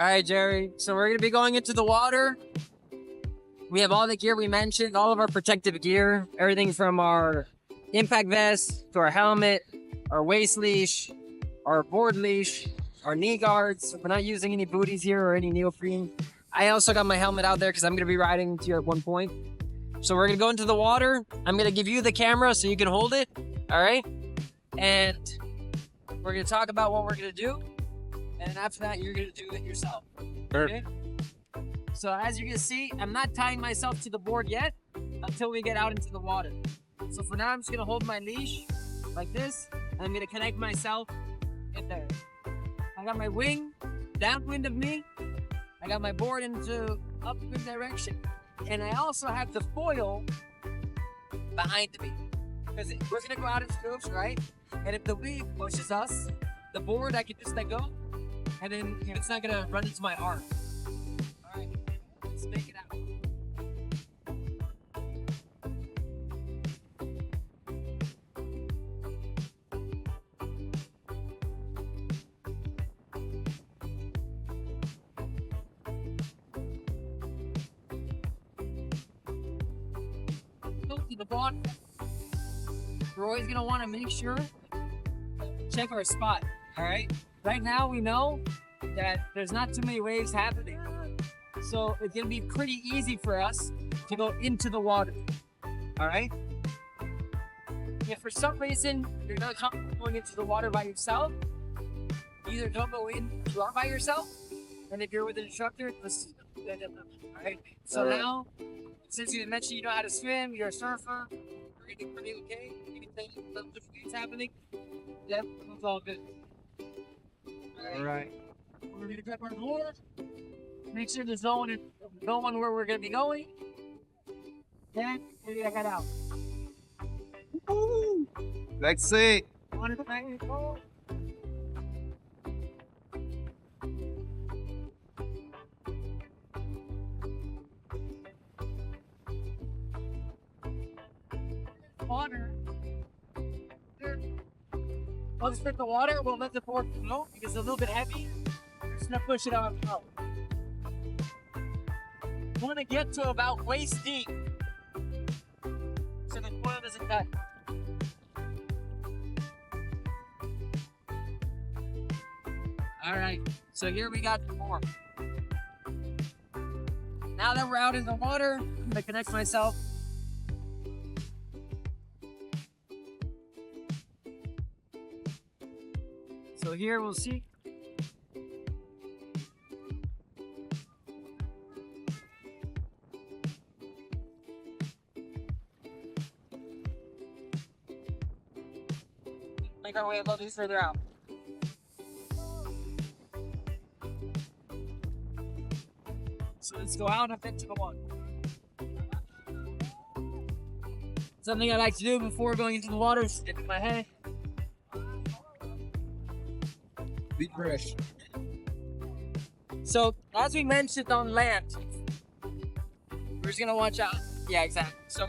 All right, Jerry. So we're gonna be going into the water. We have all the gear we mentioned, all of our protective gear, everything from our impact vest to our helmet, our waist leash, our board leash, our knee guards. We're not using any booties here or any neoprene. I also got my helmet out there because I'm gonna be riding into you at one point. So we're gonna go into the water. I'm gonna give you the camera so you can hold it. All right. And we're gonna talk about what we're gonna do. And after that, you're gonna do it yourself. Okay? So as you can see, I'm not tying myself to the board yet until we get out into the water. So for now, I'm just gonna hold my leash like this, and I'm gonna connect myself in there. I got my wing downwind of me. I got my board into upwind direction. And I also have the foil behind me. Because we're gonna go out into the ocean, right? And if the wave pushes us, the board, I can just let go. And then it's not gonna run into my arm. All right, let's make it out. Go to the bottom. We're always gonna want to make sure, check our spot. All right. Right now, we know that there's not too many waves happening. So it's gonna be pretty easy for us to go into the water, all right? If for some reason you're not comfortable going into the water by yourself, either don't go in if you are by yourself, and if you're with an instructor, let's do that, all right? So now, since you mentioned you know how to swim, you're a surfer, you're getting pretty okay, you can tell the different things happening, yep, it's all good. All right. We're gonna grab our board. Make sure there's no one where we're gonna be going. Then maybe I got out. Woo! Let's see. Water. I'll just put the water. We'll let the board float because it's a little bit heavy. We're just gonna push it out. We want to get to about waist deep, so the foil doesn't cut. All right. So here we got the board. Now that we're out in the water, I'm gonna connect myself. So here we'll see. Make our way a little bit further out. So let's go out and into the water. Something I like to do before going into the water is dip my head. Be fresh. So, as we mentioned on land, we're just gonna watch out. Yeah, exactly. So,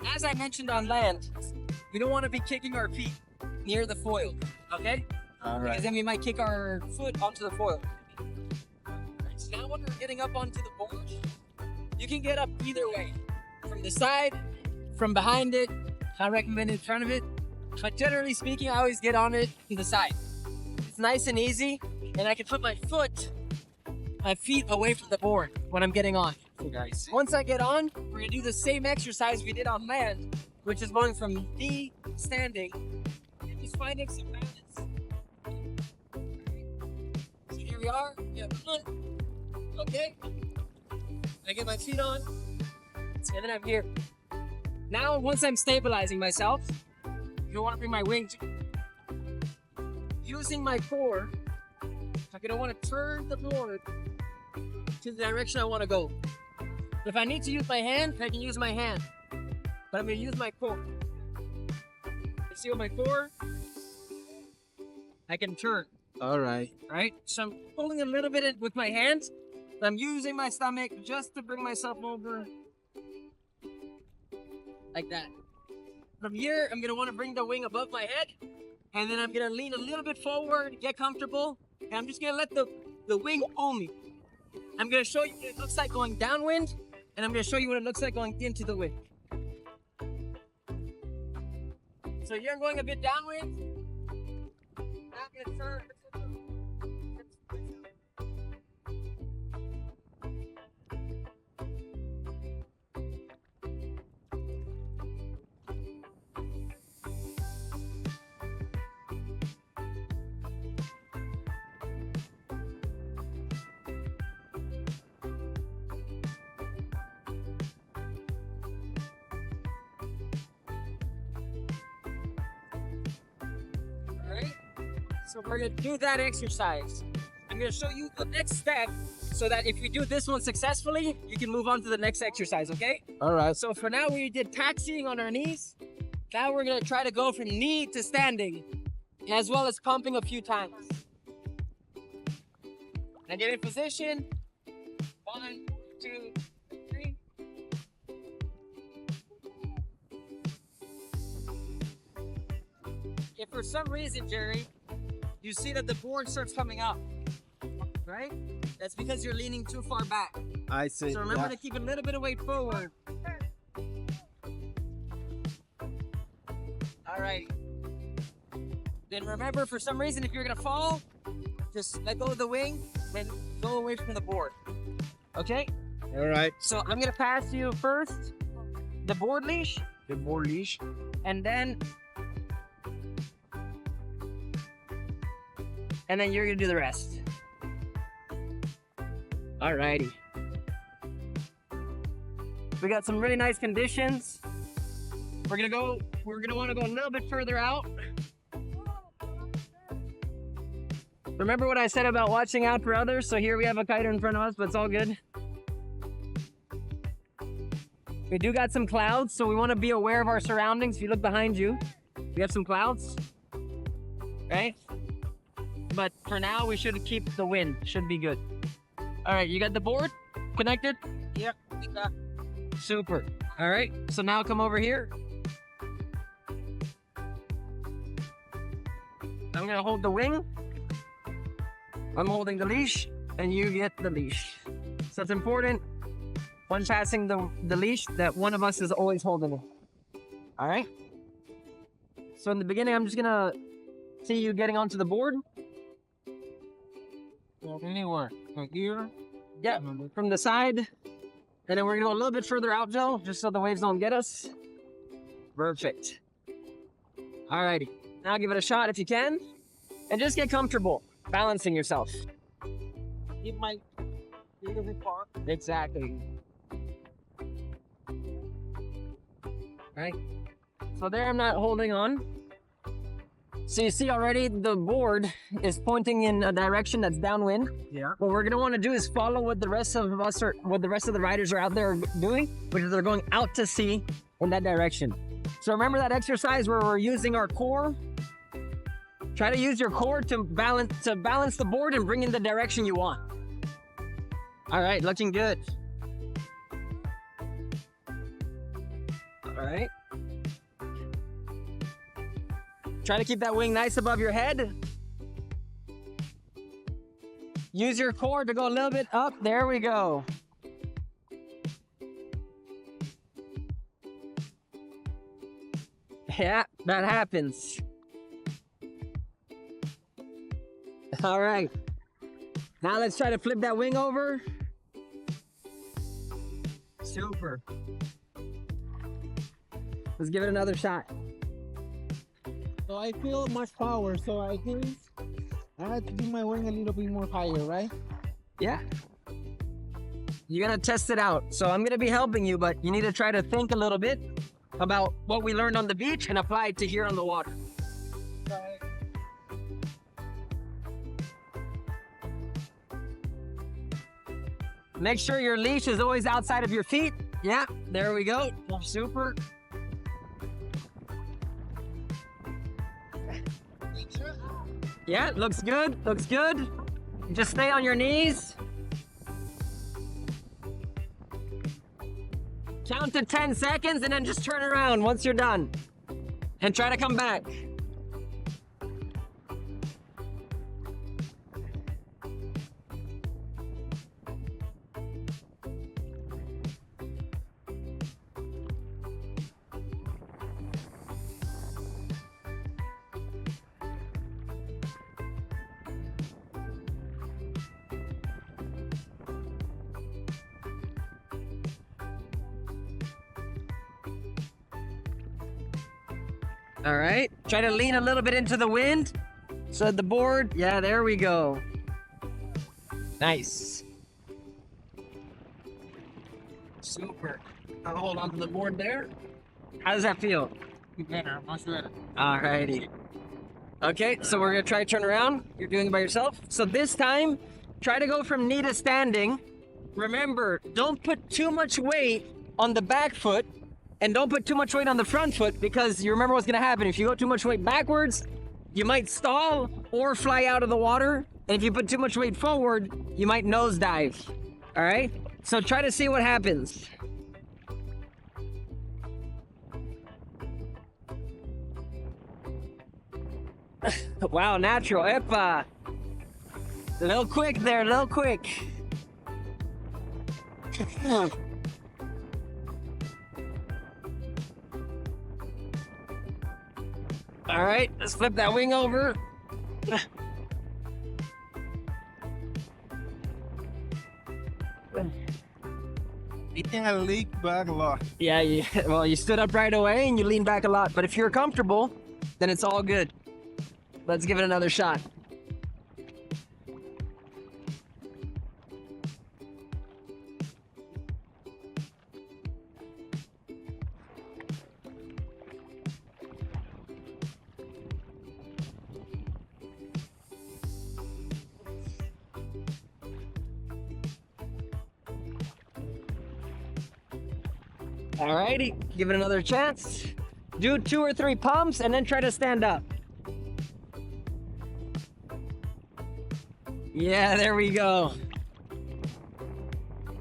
as I mentioned on land, we don't want to be kicking our feet near the foil, okay? All right. Because then we might kick our foot onto the foil. So now when we're getting up onto the board, you can get up either way. From the side, from behind it, I recommend in front of it. But generally speaking, I always get on it to the side. It's nice and easy, and I can put my feet away from the board when I'm getting on. Once I get on, we're gonna do the same exercise we did on land, which is going from knee standing and just finding some balance. So here we are. Yeah, okay. I get my feet on, and then I'm here. Now, once I'm stabilizing myself, you want to bring my wing to using my core, I'm gonna want to turn the board to the direction I want to go. If I need to use my hand, I can use my hand, but I'm gonna use my core. You see with my core, I can turn. All right. Right? So I'm pulling a little bit with my hands. I'm using my stomach just to bring myself over, like that. From here, I'm gonna want to bring the wing above my head. And then I'm gonna lean a little bit forward, get comfortable, and I'm just gonna let the the wing only. I'm gonna show you what it looks like going downwind, and I'm gonna show you what it looks like going into the wind. So you're going a bit downwind. Now I'm gonna turn. So we're gonna do that exercise. I'm gonna show you the next step so that if you do this one successfully, you can move on to the next exercise, okay? All right. So for now, we did taxiing on our knees. Now we're gonna try to go from knee to standing, as well as pumping a few times. Now get in position. 1, 2, 3. If for some reason, Jerry, you see that the board starts coming up, right? That's because you're leaning too far back. I see. So remember to keep a little bit of weight forward. All right. Then remember, for some reason, if you're gonna fall, just let go of the wing and go away from the board. Okay? All right. So I'm gonna pass you first the board leash, The board leash. and then you're gonna do the rest. Alrighty. We got some really nice conditions. We're gonna wanna go a little bit further out. Remember what I said about watching out for others? So here we have a kiter in front of us, but it's all good. We do got some clouds, so we wanna be aware of our surroundings. If you look behind you, we have some clouds, right? But for now, we should keep the wind. Should be good. All right, you got the board connected? Yep. Super. All right, so now come over here. I'm gonna hold the wing. I'm holding the leash, and you get the leash. So it's important when passing the leash that one of us is always holding it. All right? So in the beginning, I'm just gonna see you getting onto the board. Anywhere. From here. Yeah, from the side. And then we're gonna go a little bit further out, Joe, just so the waves don't get us. Perfect. Alrighty, now give it a shot if you can. And just get comfortable balancing yourself. It might be a little bit far. Exactly. Right? So there I'm not holding on. So you see already the board is pointing in a direction that's downwind. Yeah. What we're gonna want to do is follow what the rest of us are, what the rest of the riders are out there doing, which is they're going out to sea in that direction. So remember that exercise where we're using our core? Try to use your core to balance the board and bring in the direction you want. All right, looking good. All right. Try to keep that wing nice above your head. Use your core to go a little bit up. There we go. Yeah, that happens. All right. Now let's try to flip that wing over. Super. Let's give it another shot. So I feel much power, so I think I had to do my wing a little bit more higher, right? Yeah. You gotta test it out. So I'm gonna be helping you, but you need to try to think a little bit about what we learned on the beach and apply it to here on the water. Right. Make sure your leash is always outside of your feet. Yeah, there we go. Super. Yeah, looks good, looks good. Just stay on your knees. Count to 10 seconds and then just turn around once you're done. And try to come back. All right. Try to lean a little bit into the wind. So the board. Yeah, there we go. Nice. Super. I'll hold on to the board there. How does that feel? Better, much better. Alrighty. Okay, so we're gonna try to turn around. You're doing it by yourself. So this time, try to go from knee to standing. Remember, don't put too much weight on the back foot and don't put too much weight on the front foot because you remember what's gonna happen. If you go too much weight backwards, you might stall or fly out of the water. And if you put too much weight forward, you might nosedive. All right? So try to see what happens. Wow, natural. Epa. A little quick there, a little quick. All right, let's flip that wing over. It can leak back a lot. Yeah, well, you stood up right away and you leaned back a lot. But if you're comfortable, then it's all good. Let's give it another shot. Alrighty, give it another chance. Do 2 or 3 pumps and then try to stand up. Yeah, there we go.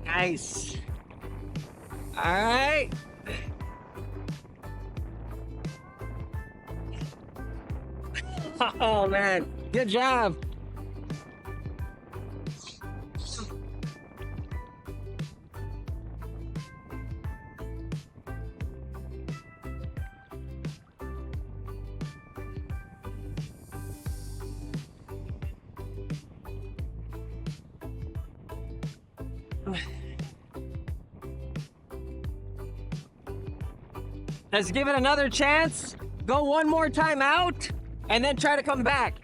Nice. All right. Oh man, good job. Let's give it another chance. Go one more time out and then try to come back.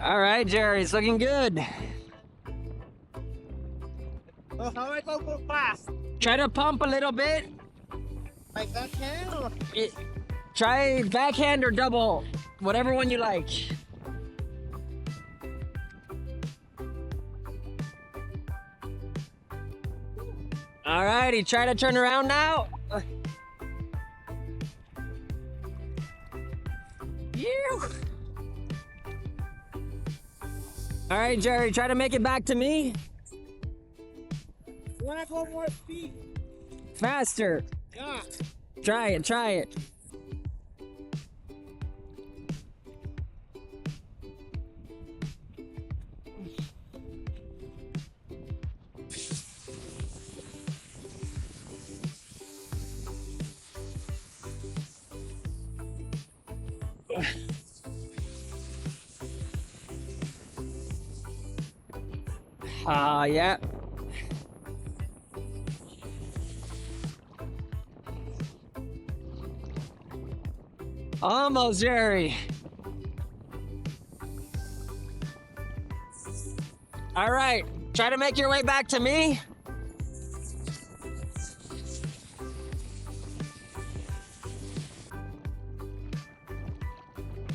All right, Jerry, it's looking good. So how I go fast? Try to pump a little bit. Like that can or? Try backhand or double, whatever one you like. All righty, try to turn around now. All right, Jerry, try to make it back to me. You wanna go more speed? Faster. Yeah. Try it, try it. Yeah. Almost, Jerry. All right, try to make your way back to me.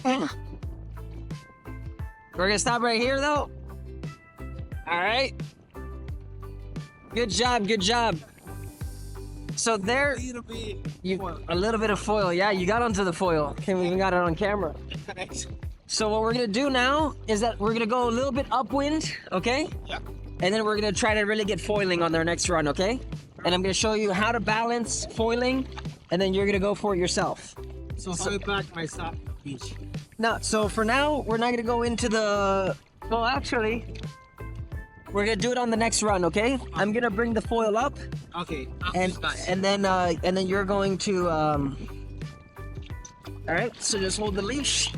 We're gonna stop right here though. All right. Good job, good job. So there, a little bit of foil. Yeah, you got onto the foil. Can't even got it on camera. So what we're gonna do now is that we're gonna go a little bit upwind, okay? Yep. And then we're gonna try to really get foiling on our next run, okay? And I'm gonna show you how to balance foiling, and then you're gonna go for it yourself. So I'll back my sock beach. No, so for now, we're not gonna go into the, well actually, we're gonna do it on the next run, okay? I'm gonna bring the foil up, Okay. and then you're going to, all right, so just hold the leash.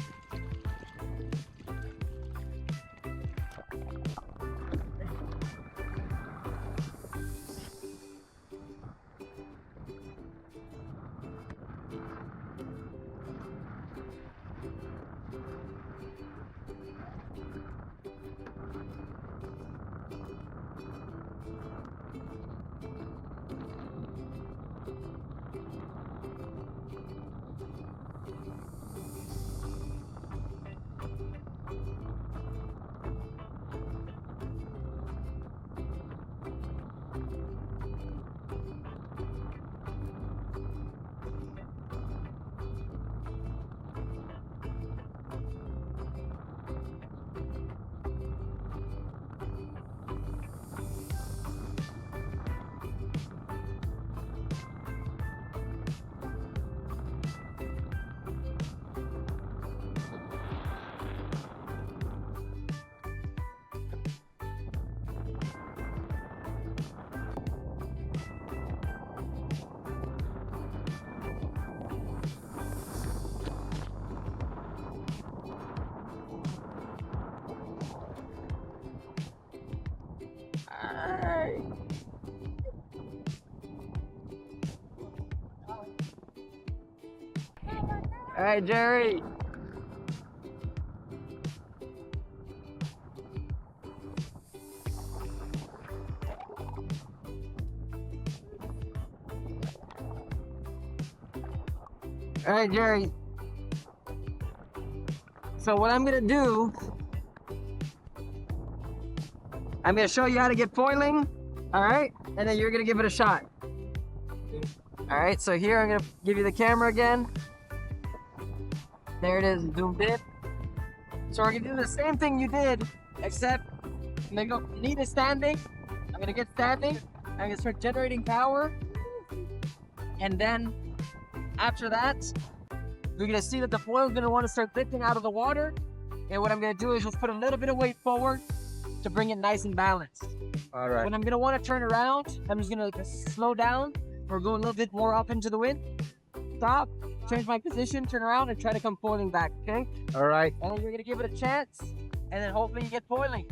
All right, Jerry. All right, Jerry. So what I'm gonna do, I'm gonna show you how to get foiling, all right? And then you're gonna give it a shot. All right, so here I'm gonna give you the camera again. There it is, zoomed in. So we're gonna do the same thing you did, except I'm gonna go, knee to standing. I'm gonna get standing. I'm gonna start generating power. And then after that, you're gonna see that the foil is gonna wanna start lifting out of the water. And what I'm gonna do is just put a little bit of weight forward to bring it nice and balanced. All right. When I'm gonna wanna turn around, I'm just gonna slow down or go a little bit more up into the wind. Stop, change my position, turn around, and try to come foiling back, okay? All right. And then you're gonna give it a chance, and then hopefully you get foiling.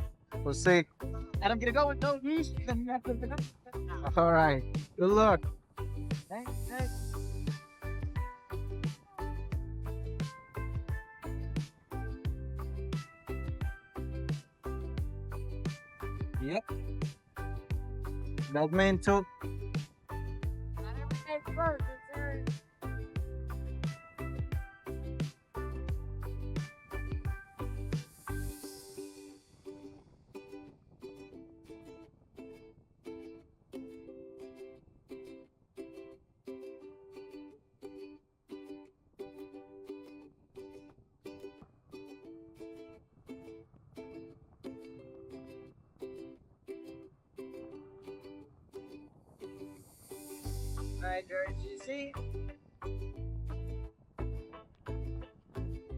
We'll see. And I'm gonna go with no leash, then you have to. All right. Good luck. Thanks, thanks. Yep. That mean too. Not everything's perfect, sir. All right, George, you see?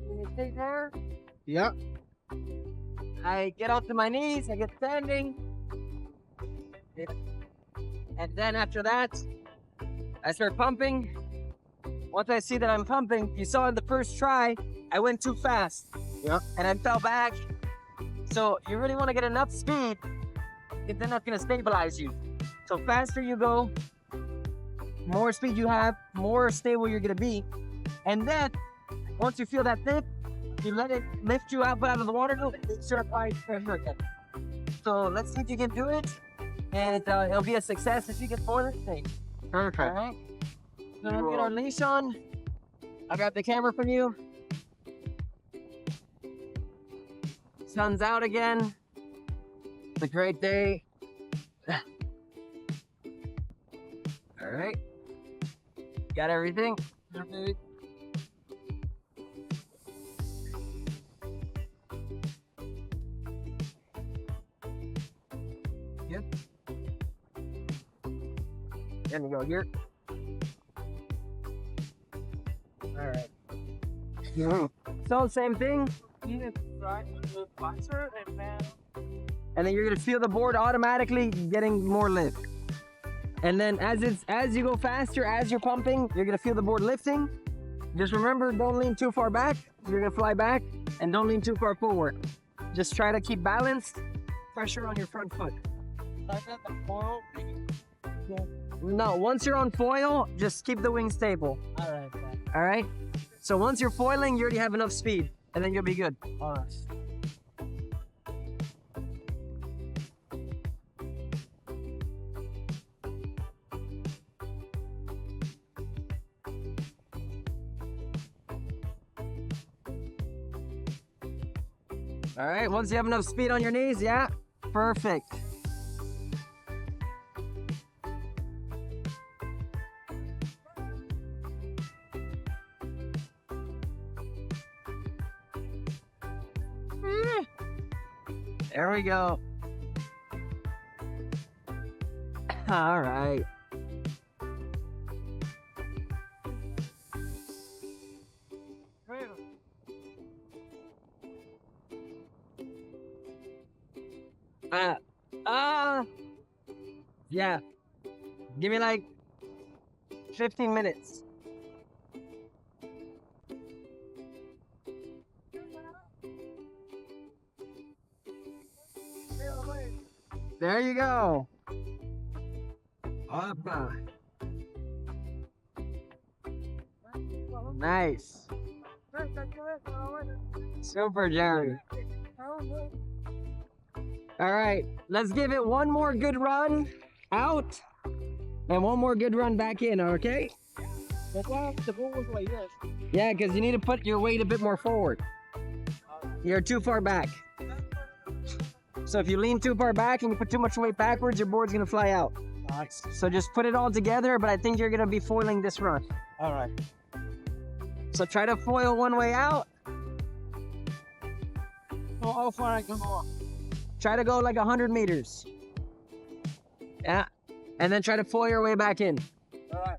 You sit there. Yep. I get up to my knees, I get standing. And then after that, I start pumping. Once I see that I'm pumping, you saw in the first try, I went too fast. Yep. And I fell back. So you really want to get enough speed, because then that's going to stabilize you. So faster you go, more speed you have, more stable you're going to be. And then, once you feel that dip, you let it lift you up out of the water, and start applying pressure again. So let's see if you can do it, and it'll be a success if you get foiling today. Perfect. All right. So let's get our leash on. I'll grab the camera from you. Sun's out again. It's a great day. All right. Got everything? Okay. Yep. Let me go here. All right. So same thing. And then you're gonna feel the board automatically getting more lift. And then as you go faster, as you're pumping, you're gonna feel the board lifting. Just remember, don't lean too far back. You're gonna fly back, and don't lean too far forward. Just try to keep balanced. Pressure on your front foot. No, once you're on foil, just keep the wing stable. All right. All right. So once you're foiling, you already have enough speed, and then you'll be good. All right. All right. Once you have enough speed on your knees, yeah, perfect. There we go. All right. Yeah. Give me like 15 minutes. There you go. Opa. Nice. Super, Jerry. All right, let's give it one more good run out and one more good run back in, okay? That's why the ball was like this. Yeah, because you need to put your weight a bit more forward. You're too far back. So if you lean too far back and you put too much weight backwards, your board's gonna fly out. Nice. So just put it all together, but I think you're gonna be foiling this run. All right. So try to foil one way out. So how far I can go? Try to go like 100 meters. Yeah. And then try to foil your way back in. All right.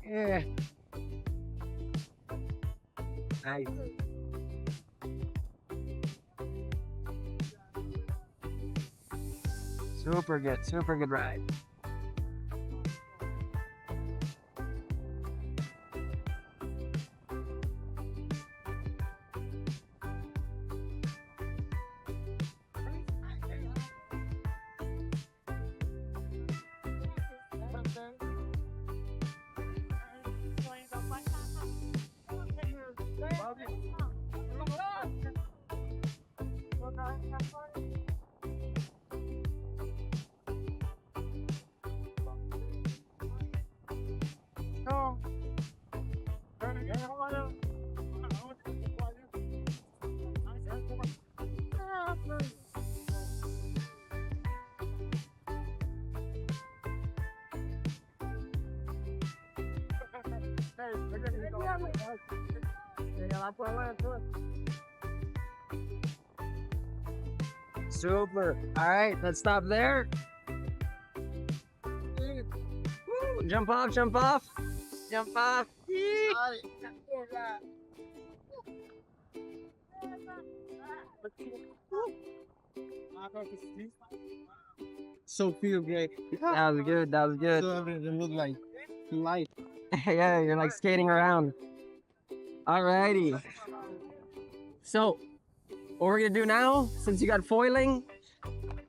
Yeah. Nice. Super good ride. Super. All right, let's stop there. Woo, jump off, jump off. Jump off. Yee. So feel great. That was good, that was good. So everything look like light. Yeah, you're like skating around. Alrighty. So, what we're gonna do now, since you got foiling,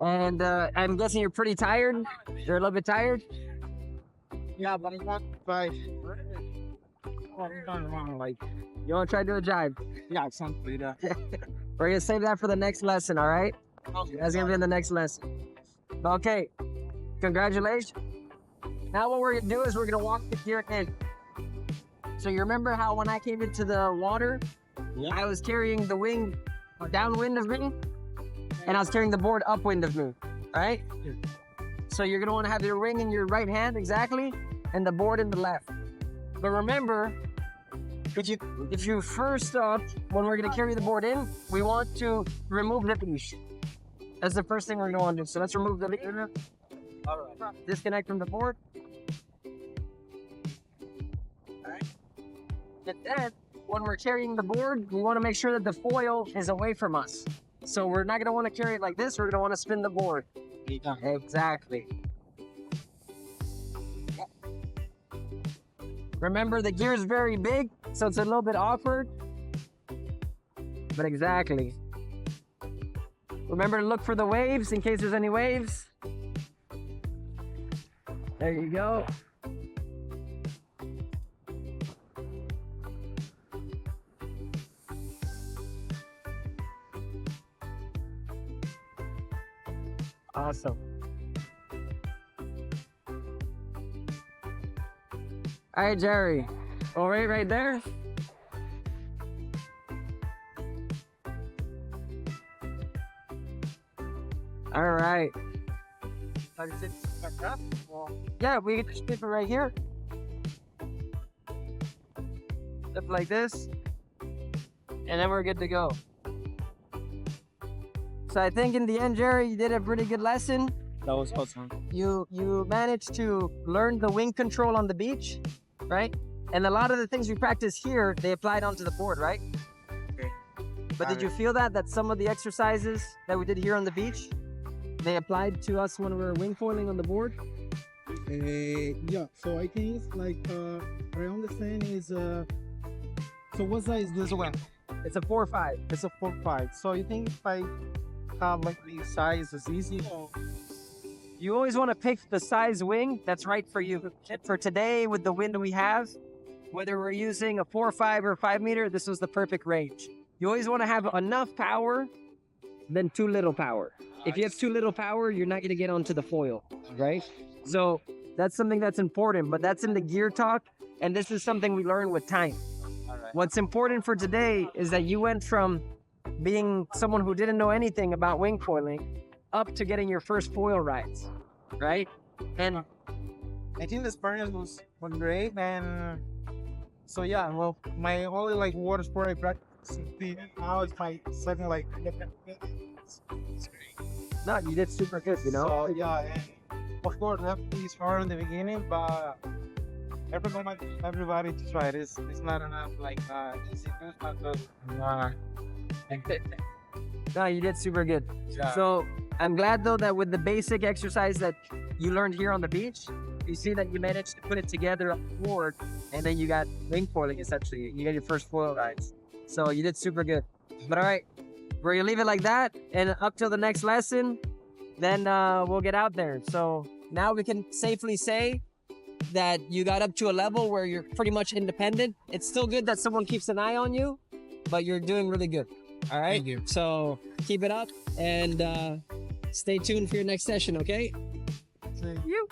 And I'm guessing you're pretty tired. You're a little bit tired. Yeah, but it's not like, like, You want to try to do a jive? yeah, something like that. We're gonna save that for the next lesson. All right. That's gonna be in the next lesson. Okay. Congratulations. Now what we're gonna do is we're gonna walk the gear in. So you remember how when I came into the water, Yeah. I was carrying the wing downwind of me, and I was carrying the board upwind of me, right? Yeah. So you're gonna want to have your wing in your right hand exactly, and the board in the left. But remember, if you first up, when we're gonna carry the board in, we want to remove the leash. That's the first thing we're gonna want to do. So let's remove the leash. All right. Disconnect from the board. And then, when we're carrying the board, we want to make sure that the foil is away from us. So we're not going to want to carry it like this. We're going to want to spin the board. Exactly. Remember, the gear is very big, so it's a little bit awkward. But exactly. Remember to look for the waves in case there's any waves. There you go. Awesome. All right, Jerry. All right there. All right. Yeah, we can just flip it right here. Flip like this. And then we're good to go. So I think in the end, Jerry, you did a pretty good lesson. That was awesome. You managed to learn the wing control on the beach, right? And a lot of the things we practice here, they applied onto the board, right? Okay. But did you feel that some of the exercises that we did here on the beach, they applied to us when we were wingfoiling on the board? Yeah, so I think it's like, what I understand is, so what size is this one? It's a 4-5. It's a 4-5. So you think if I have like the size is easy? You always want to pick the size wing that's right for you. For today, with the wind we have, whether we're using a 4-5 or 5 meter, this was the perfect range. You always want to have enough power than too little power. If you have too little power, you're not going to get onto the foil, right? So that's something that's important, but that's in the gear talk, and this is something we learn with time. What's important for today is that you went from being someone who didn't know anything about wingfoiling up to getting your first foil rides, right? And I think the experience was great, and so yeah, well, my only like water sport I practice now is my second like. no, you did super good, you know? So yeah, and of course definitely it's hard in the beginning, but everybody to try it. It's not enough like easy, but No, you did super good. yeah. So I'm glad though that with the basic exercise that you learned here on the beach, you see that you managed to put it together on the board, and then you got wingfoiling essentially. You got your first foil rides. So you did super good. But all right, we're gonna leave it like that, and up till the next lesson, then we'll get out there. So now we can safely say that you got up to a level where you're pretty much independent. It's still good that someone keeps an eye on you, but you're doing really good. All right. Thank you. So keep it up and stay tuned for your next session. Okay. So, You.